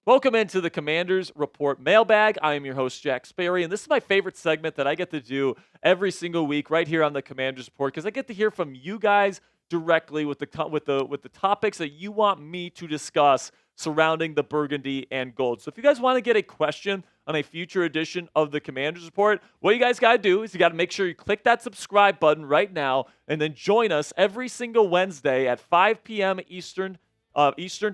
Welcome into the Commanders Report Mailbag. I am your host, Jack Sperry, and this is my favorite segment that I get to do every single week right here on the Commanders Report because I get to hear from you guys directly with the topics that you want me to discuss surrounding the Burgundy and Gold. So if you guys want to get a question on a future edition of the Commanders Report, what you guys got to do is you got to make sure you click that subscribe button right now and then join us every single Wednesday at 5 p.m. Eastern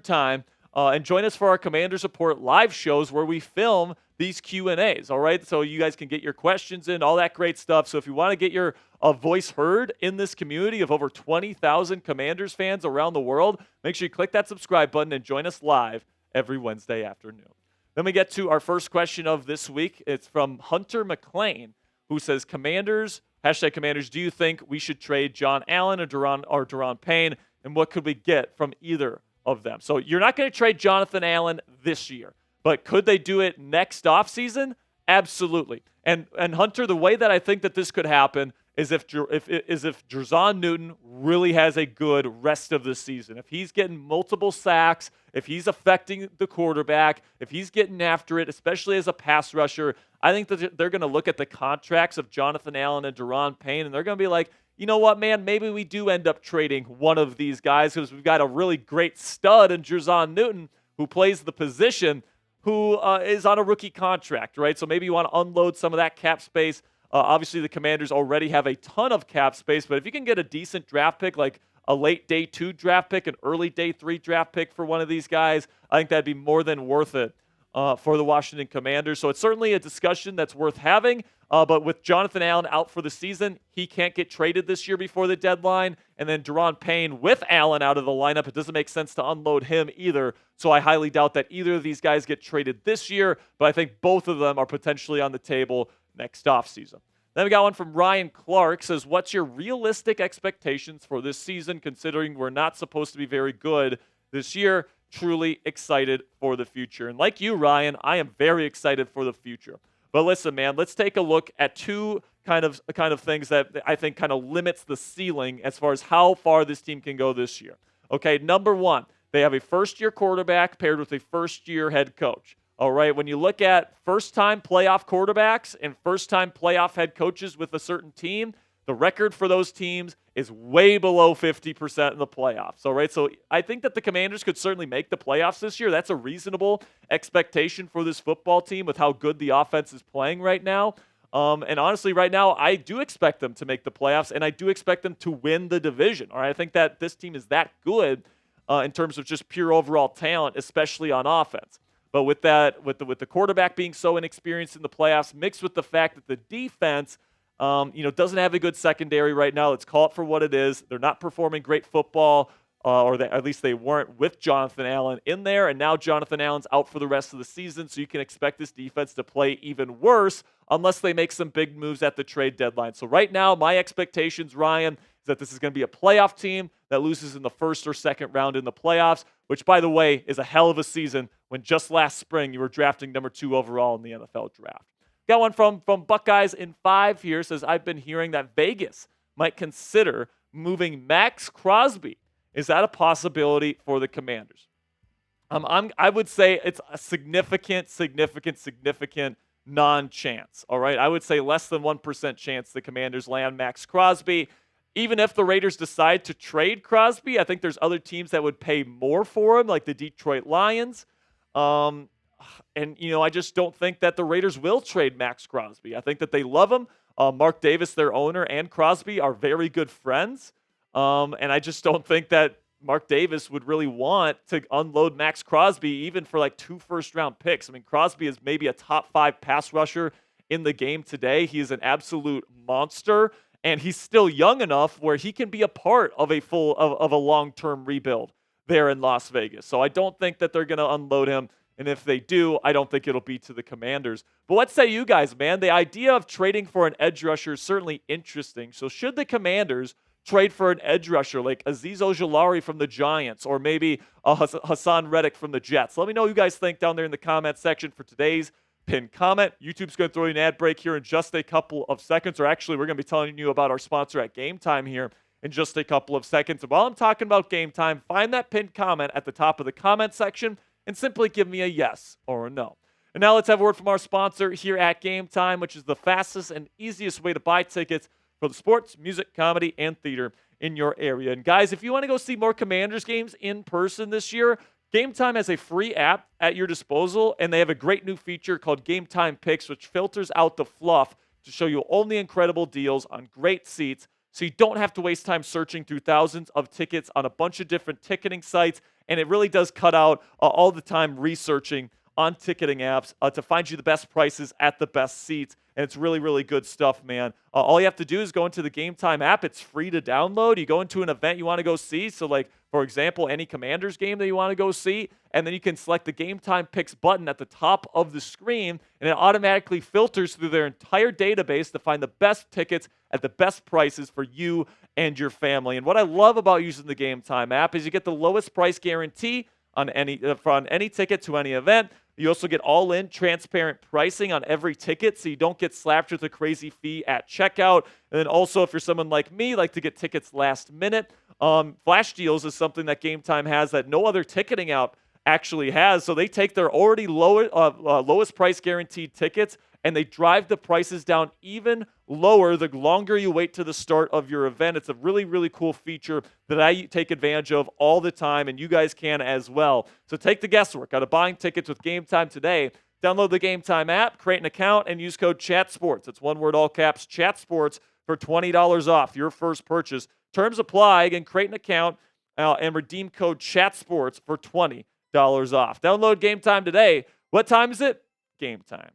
Time. And join us for our Commanders Report live shows where we film these Q&As, all right? So you guys can get your questions in, all that great stuff. So if you want to get your voice heard in this community of over 20,000 Commanders fans around the world, make sure you click that subscribe button and join us live every Wednesday afternoon. Then we get to our first question of this week. It's from Hunter McLean, who says, Commanders, #Commanders, do you think we should trade John Allen or Daron Payne, and what could we get from either of them? So you're not going to trade Jonathan Allen this year, but could they do it next offseason? Absolutely. And Hunter, the way that I think that this could happen is if Jerzon Newton really has a good rest of the season. If he's getting multiple sacks, if he's affecting the quarterback, if he's getting after it, especially as a pass rusher, I think that they're going to look at the contracts of Jonathan Allen and Daron Payne, and they're going to be like, you know what, man, maybe we do end up trading one of these guys because we've got a really great stud in Jerzon Newton who plays the position, who is on a rookie contract, right? So maybe you want to unload some of that cap space. Obviously, the Commanders already have a ton of cap space, but if you can get a decent draft pick, like a late day 2 draft pick, an early day 3 draft pick for one of these guys, I think that'd be more than worth it for the Washington Commanders. So it's certainly a discussion that's worth having. But with Jonathan Allen out for the season, he can't get traded this year before the deadline. And then Daron Payne with Allen out of the lineup, it doesn't make sense to unload him either. So I highly doubt that either of these guys get traded this year. But I think both of them are potentially on the table next offseason. Then we got one from Ryan Clark. Says, what's your realistic expectations for this season, considering we're not supposed to be very good this year? Truly excited for the future. And like you, Ryan, I am very excited for the future. But listen, man, let's take a look at two kind of things that I think kind of limits the ceiling as far as how far this team can go this year. Okay, number one, they have a first-year quarterback paired with a first-year head coach. All right, when you look at first-time playoff quarterbacks and first-time playoff head coaches with a certain team, the record for those teams is way below 50% in the playoffs. All right, so I think that the Commanders could certainly make the playoffs this year. That's a reasonable expectation for this football team with how good the offense is playing right now. And honestly, right now, I do expect them to make the playoffs, and I do expect them to win the division. All right, I think that this team is that good in terms of just pure overall talent, especially on offense. But with the quarterback being so inexperienced in the playoffs, mixed with the fact that the defense doesn't have a good secondary right now. Let's call it for what it is. They're not performing great football, at least they weren't with Jonathan Allen in there. And now Jonathan Allen's out for the rest of the season, so you can expect this defense to play even worse unless they make some big moves at the trade deadline. So right now, my expectations, Ryan, is that this is going to be a playoff team that loses in the first or second round in the playoffs, which, by the way, is a hell of a season when just last spring you were drafting number 2 overall in the NFL draft. Got one from Buckeyes in 5 here. Says, I've been hearing that Vegas might consider moving Maxx Crosby. Is that a possibility for the Commanders? I would say it's a significant non-chance. All right, I would say less than 1% chance the Commanders land Maxx Crosby. Even if the Raiders decide to trade Crosby, I think there's other teams that would pay more for him, like the Detroit Lions. And, I just don't think that the Raiders will trade Maxx Crosby. I think that they love him. Mark Davis, their owner, and Crosby are very good friends. And I just don't think that Mark Davis would really want to unload Maxx Crosby even for like 2 first-round picks. I mean, Crosby is maybe a top 5 pass rusher in the game today. He is an absolute monster, and he's still young enough where he can be a part of a long-term rebuild there in Las Vegas. So I don't think that they're going to unload him. And if they do, I don't think it'll be to the Commanders. But what say you guys, man? The idea of trading for an edge rusher is certainly interesting. So should the Commanders trade for an edge rusher like Azeez Ojulari from the Giants or maybe Hassan Reddick from the Jets? Let me know what you guys think down there in the comment section for today's pinned comment. YouTube's going to throw you an ad break here in just a couple of seconds. Or actually, we're going to be telling you about our sponsor at Game Time here in just a couple of seconds. And while I'm talking about Game Time, find that pinned comment at the top of the comment section and simply give me a yes or a no. And now let's have a word from our sponsor here at Game Time, which is the fastest and easiest way to buy tickets for the sports, music, comedy, and theater in your area. And guys, if you want to go see more Commanders games in person this year, Game Time has a free app at your disposal, and they have a great new feature called Game Time Picks, which filters out the fluff to show you only incredible deals on great seats, so you don't have to waste time searching through thousands of tickets on a bunch of different ticketing sites. And it really does cut out all the time researching on ticketing apps to find you the best prices at the best seats. And it's really, really good stuff, man. All you have to do is go into the Game Time app. It's free to download. You go into an event you want to go see. So, like, for example, any Commanders game that you want to go see. And then you can select the Game Time Picks button at the top of the screen. And it automatically filters through their entire database to find the best tickets at the best prices for you and your family. And what I love about using the Game Time app is you get the lowest price guarantee on any ticket to any event. You also get all-in transparent pricing on every ticket, so you don't get slapped with a crazy fee at checkout. And then also, if you're someone like me, like to get tickets last minute, flash deals is something that Game Time has that no other ticketing app actually has. So they take their already lowest price guaranteed tickets and they drive the prices down even lower the longer you wait to the start of your event. It's a really, really cool feature that I take advantage of all the time, and you guys can as well. So take the guesswork out of buying tickets with Game Time today. Download the Game Time app, create an account, and use code CHATSPORTS. It's one word, all caps, CHATSPORTS, for $20 off your first purchase. Terms apply. Again, create an account and redeem code CHATSPORTS for $20 off. Download Game Time today. What time is it? Game time.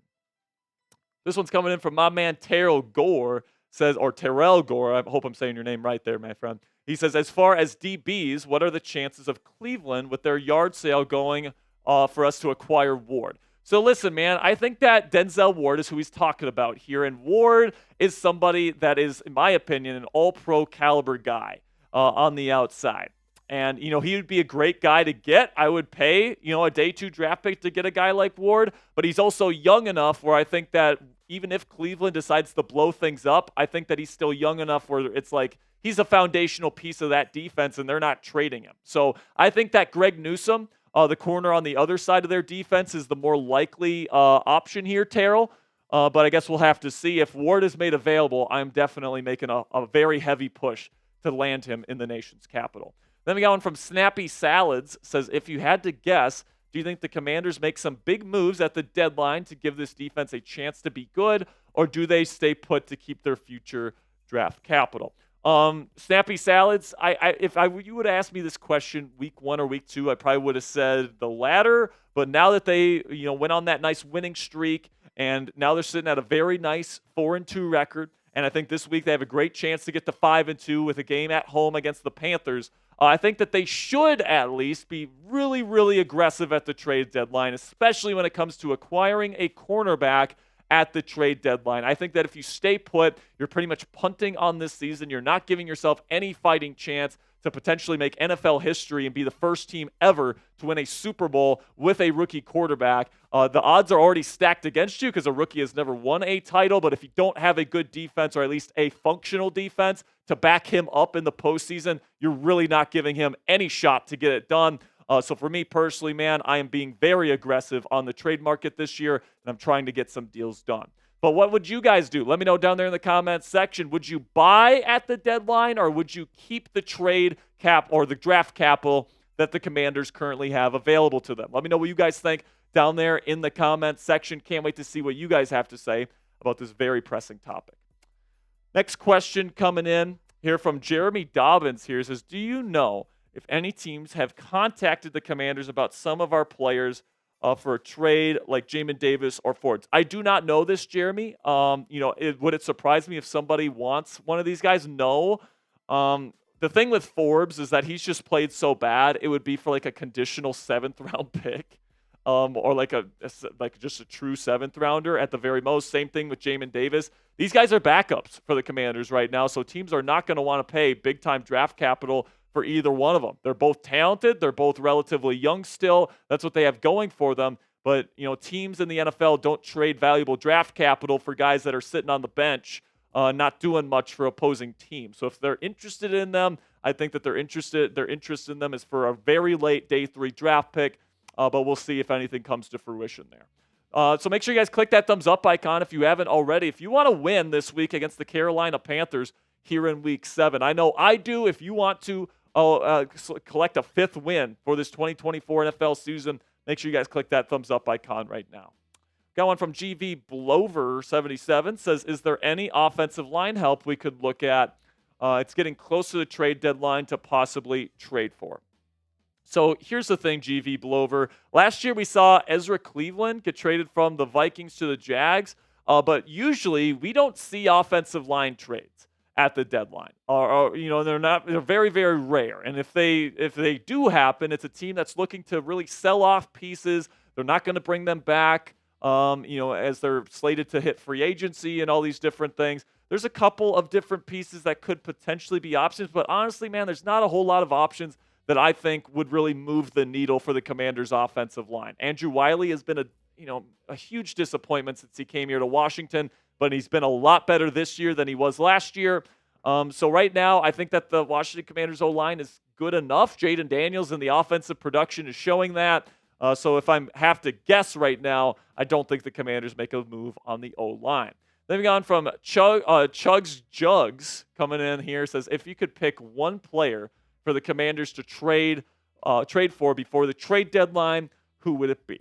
This one's coming in from my man Terrell Gore, or Terrell Gore. I hope I'm saying your name right there, my friend. He says, as far as DBs, what are the chances of Cleveland with their yard sale going for us to acquire Ward? So listen, man, I think that Denzel Ward is who he's talking about here. And Ward is somebody that is, in my opinion, an all-pro caliber guy on the outside. And, he would be a great guy to get. I would pay, a day 2 draft pick to get a guy like Ward. But he's also young enough where I think that even if Cleveland decides to blow things up, I think that he's still young enough where it's like he's a foundational piece of that defense and they're not trading him. So I think that Greg Newsome, the corner on the other side of their defense, is the more likely option here, Terrell. But I guess we'll have to see. If Ward is made available, I'm definitely making a very heavy push to land him in the nation's capital. Then we got one from Snappy Salads. Says, if you had to guess, do you think the Commanders make some big moves at the deadline to give this defense a chance to be good, or do they stay put to keep their future draft capital? Snappy Salads, if you would have asked me this question week 1 or week 2, I probably would have said the latter. But now that they went on that nice winning streak, and now they're sitting at a very nice 4-2 record, and I think this week they have a great chance to get to 5-2 with a game at home against the Panthers. I think that they should at least be really, really aggressive at the trade deadline, especially when it comes to acquiring a cornerback at the trade deadline. I think that if you stay put, you're pretty much punting on this season. You're not giving yourself any fighting chance to potentially make NFL history and be the first team ever to win a Super Bowl with a rookie quarterback. The odds are already stacked against you because a rookie has never won a title, but if you don't have a good defense, or at least a functional defense, to back him up in the postseason, you're really not giving him any shot to get it done. So for me personally, man, I am being very aggressive on the trade market this year, and I'm trying to get some deals done. But what would you guys do? Let me know down there in the comments section. Would you buy at the deadline, or would you keep the trade cap or the draft capital that the Commanders currently have available to them? Let me know what you guys think down there in the comments section. Can't wait to see what you guys have to say about this very pressing topic. Next question coming in here from Jeremy Dobbins here says, do you know if any teams have contacted the Commanders about some of our players for a trade like Jamin Davis or Forbes? I do not know this, Jeremy. Would it surprise me if somebody wants one of these guys? No. The thing with Forbes is that he's just played so bad, it would be for like a conditional 7th round pick. Or like just a true 7th rounder at the very most. Same thing with Jamin Davis. These guys are backups for the Commanders right now, so teams are not going to want to pay big-time draft capital for either one of them. They're both talented. They're both relatively young still. That's what they have going for them. But, teams in the NFL don't trade valuable draft capital for guys that are sitting on the bench not doing much for opposing teams. So if they're interested in them, I think that their interest in them is for a very late day 3 draft pick, but we'll see if anything comes to fruition there. So make sure you guys click that thumbs up icon if you haven't already. If you want to win this week against the Carolina Panthers here in Week 7, I know I do. If you want to collect a 5th win for this 2024 NFL season, make sure you guys click that thumbs up icon right now. Got one from GV Blover 77, says, is there any offensive line help we could look at? It's getting close to the trade deadline to possibly trade for. So here's the thing, GV Blover. Last year we saw Ezra Cleveland get traded from the Vikings to the Jags, but usually we don't see offensive line trades at the deadline. They're very, very rare. And if they do happen, it's a team that's looking to really sell off pieces. They're not going to bring them back, as they're slated to hit free agency and all these different things. There's a couple of different pieces that could potentially be options, but honestly, man, there's not a whole lot of options that I think would really move the needle for the Commanders' offensive line. Andrew Wiley has been a huge disappointment since he came here to Washington, but he's been a lot better this year than he was last year. So right now, I think that the Washington Commanders' O-line is good enough. Jayden Daniels in the offensive production is showing that. So if I have to guess right now, I don't think the Commanders make a move on the O-line. Then we got on from Chugs Jugs coming in here, says, if you could pick one player for the Commanders to trade for before the trade deadline, who would it be?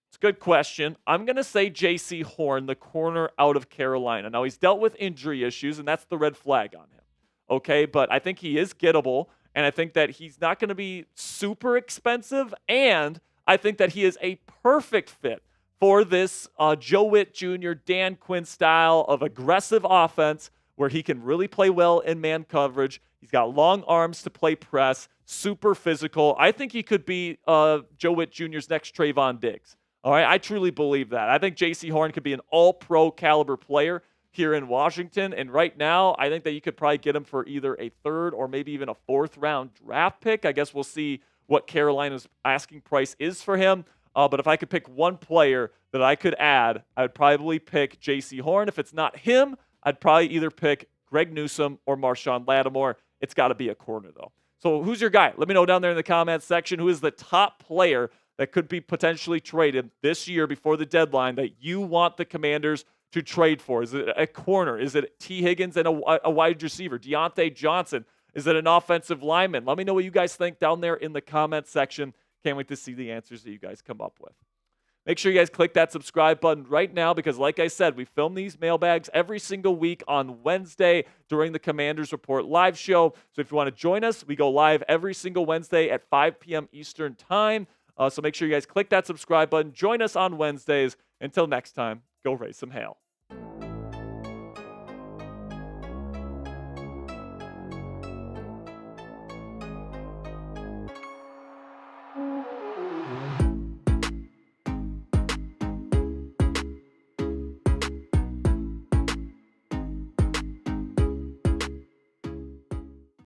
It's a good question. I'm going to say J.C. Horn, the corner out of Carolina. Now, he's dealt with injury issues, and that's the red flag on him. Okay, but I think he is gettable, and I think that he's not going to be super expensive, and I think that he is a perfect fit for this Joe Witt Jr., Dan Quinn style of aggressive offense where he can really play well in man coverage. He's got long arms to play press, super physical. I think he could be Joe Witt Jr.'s next Trayvon Diggs. All right, I truly believe that. I think J.C. Horn could be an all-pro caliber player here in Washington, and right now I think that you could probably get him for either a 3rd or maybe even a 4th-round draft pick. I guess we'll see what Carolina's asking price is for him. But if I could pick one player that I could add, I would probably pick J.C. Horn. If it's not him, I'd probably either pick Greg Newsome or Marshawn Lattimore. It's got to be a corner, though. So who's your guy? Let me know down there in the comments section. Who is the top player that could be potentially traded this year before the deadline that you want the Commanders to trade for? Is it a corner? Is it T. Higgins and a wide receiver? Deontay Johnson? Is it an offensive lineman? Let me know what you guys think down there in the comments section. Can't wait to see the answers that you guys come up with. Make sure you guys click that subscribe button right now because, like I said, we film these mailbags every single week on Wednesday during the Commanders Report live show. So if you want to join us, we go live every single Wednesday at 5 p.m. Eastern Time. So make sure you guys click that subscribe button. Join us on Wednesdays. Until next time, go raise some hail.